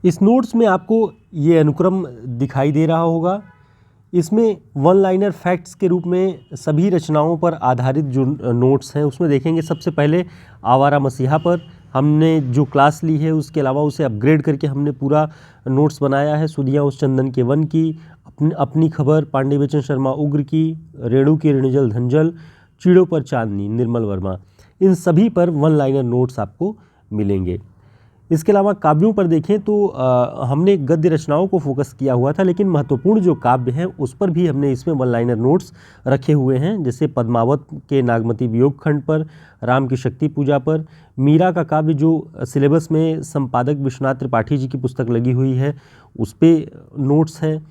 इस नोट्स में आपको ये अनुक्रम दिखाई दे रहा होगा। इसमें वन लाइनर फैक्ट्स के रूप में सभी रचनाओं पर आधारित जो नोट्स हैं उसमें देखेंगे सबसे पहले आवारा मसीहा पर हमने जो क्लास ली है उसके अलावा उसे अपग्रेड करके हमने पूरा नोट्स बनाया है। सुधियाँ उस चंदन के वन की, अपनी खबर पांडे बचन शर्मा उग्र की, रेणु की ऋणजल धंजल, चीड़ों पर चांदनी निर्मल वर्मा, इन सभी पर वन लाइनर नोट्स आपको मिलेंगे। इसके अलावा काव्यों पर देखें तो हमने गद्य रचनाओं को फोकस किया हुआ था, लेकिन महत्वपूर्ण जो काव्य हैं उस पर भी हमने इसमें वन लाइनर नोट्स रखे हुए हैं। जैसे पद्मावत के नागमती वियोग खंड पर, राम की शक्ति पूजा पर, मीरा का काव्य जो सिलेबस में संपादक विश्वनाथ त्रिपाठी जी की पुस्तक लगी हुई है उस पर नोट्स हैं।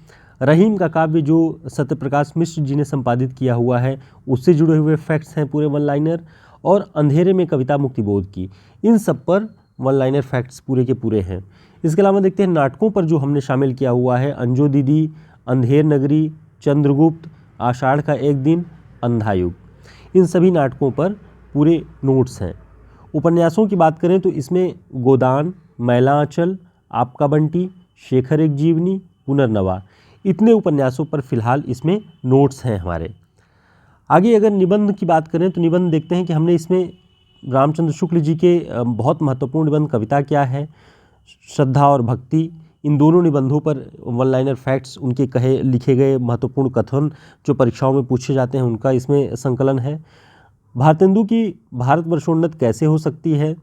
रहीम का काव्य जो सत्यप्रकाश मिश्र जी ने संपादित किया हुआ है उससे जुड़े हुए फैक्ट्स हैं पूरे वन लाइनर। और अंधेरे में कविता मुक्तिबोध की, इन सब पर वन लाइनर फैक्ट्स पूरे के पूरे हैं। इसके अलावा देखते हैं नाटकों पर जो हमने शामिल किया हुआ है, अंजो दीदी, अंधेर नगरी, चंद्रगुप्त, आषाढ़ का एक दिन, अंधायुग, इन सभी नाटकों पर पूरे नोट्स हैं। उपन्यासों की बात करें तो इसमें गोदान, मैला आंचल, आपका बंटी, शेखर एक जीवनी, पुनर्नवा, इतने उपन्यासों पर फिलहाल इसमें नोट्स हैं हमारे। आगे अगर निबंध की बात करें तो निबंध देखते हैं कि हमने इसमें रामचंद्र शुक्ल जी के बहुत महत्वपूर्ण निबंध कविता क्या है, श्रद्धा और भक्ति, इन दोनों निबंधों पर वन लाइनर फैक्ट्स, उनके कहे लिखे गए महत्वपूर्ण कथन जो परीक्षाओं में पूछे जाते हैं उनका इसमें संकलन है। भारतेंदु की भारतवर्षोन्नत कैसे हो सकती है,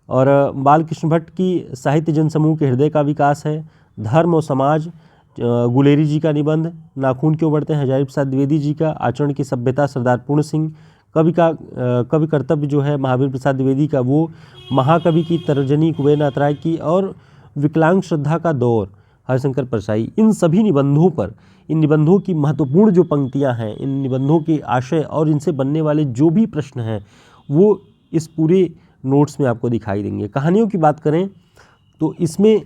और बालकृष्ण भट्ट की साहित्य जनसमूह के हृदय का विकास है। धर्म और समाज, गुलेरी जी का निबंध, नाखून क्यों बढ़ते हैं हजारी प्रसाद द्विवेदी जी का, आचरण की सभ्यता सरदार पूर्ण सिंह, कवि कर्तव्य जो है महावीर प्रसाद द्विवेदी का वो, महाकवि की तर्जनी कुबेर नाथ राय की, और विकलांग श्रद्धा का दौर हरिशंकर परसाई, इन सभी निबंधों पर, इन निबंधों की महत्वपूर्ण जो पंक्तियां हैं, इन निबंधों के आशय और इनसे बनने वाले जो भी प्रश्न हैं वो इस पूरे नोट्स में आपको दिखाई देंगे। कहानियों की बात करें तो इसमें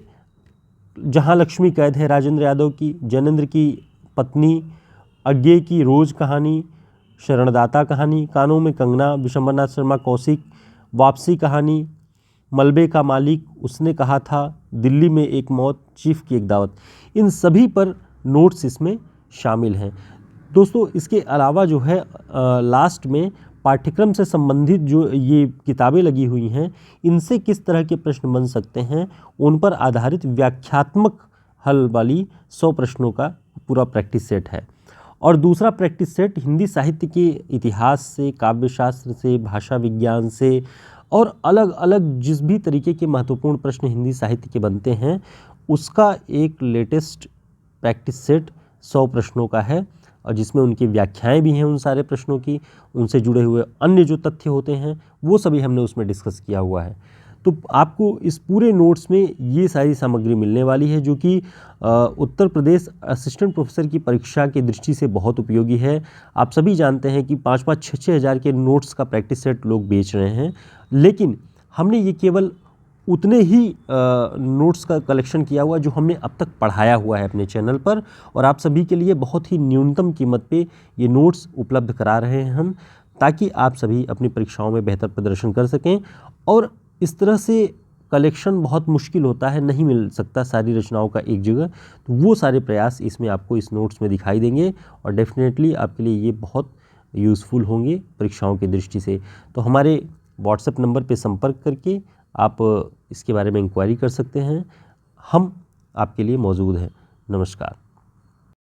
जहाँ लक्ष्मी कैद है राजेंद्र यादव की, जैनेंद्र की पत्नी, अज्ञे की रोज़ कहानी, शरणदाता कहानी, कानों में कंगना विशंबरनाथ शर्मा कौशिक, वापसी कहानी, मलबे का मालिक, उसने कहा था, दिल्ली में एक मौत, चीफ की एक दावत, इन सभी पर नोट्स इसमें शामिल हैं। दोस्तों इसके अलावा जो है लास्ट में पाठ्यक्रम से संबंधित जो ये किताबें लगी हुई हैं इनसे किस तरह के प्रश्न बन सकते हैं उन पर आधारित व्याख्यात्मक हल वाली 100 प्रश्नों का पूरा प्रैक्टिस सेट है। और दूसरा प्रैक्टिस सेट हिंदी साहित्य के इतिहास से, काव्यशास्त्र से, भाषा विज्ञान से और अलग अलग जिस भी तरीके के महत्वपूर्ण प्रश्न हिंदी साहित्य के बनते हैं उसका एक लेटेस्ट प्रैक्टिस सेट 100 प्रश्नों का है, और जिसमें उनकी व्याख्याएं भी हैं उन सारे प्रश्नों की, उनसे जुड़े हुए अन्य जो तथ्य होते हैं वो सभी हमने उसमें डिस्कस किया हुआ है। तो आपको इस पूरे नोट्स में ये सारी सामग्री मिलने वाली है जो कि उत्तर प्रदेश असिस्टेंट प्रोफेसर की परीक्षा की दृष्टि से बहुत उपयोगी है। आप सभी जानते हैं कि 5-5, 6-6 हज़ार के नोट्स का प्रैक्टिस सेट लोग बेच रहे हैं, लेकिन हमने ये केवल उतने ही नोट्स का कलेक्शन किया हुआ जो हमने अब तक पढ़ाया हुआ है अपने चैनल पर, और आप सभी के लिए बहुत ही न्यूनतम कीमत पे ये नोट्स उपलब्ध करा रहे हैं हम, ताकि आप सभी अपनी परीक्षाओं में बेहतर प्रदर्शन कर सकें। और इस तरह से कलेक्शन बहुत मुश्किल होता है, नहीं मिल सकता सारी रचनाओं का एक जगह, तो वो सारे प्रयास इसमें आपको इस नोट्स में दिखाई देंगे और डेफिनेटली आपके लिए ये बहुत यूज़फुल होंगे परीक्षाओं की दृष्टि से। तो हमारे व्हाट्सएप नंबर पे संपर्क करके आप इसके बारे में इंक्वायरी कर सकते हैं, हम आपके लिए मौजूद हैं। नमस्कार।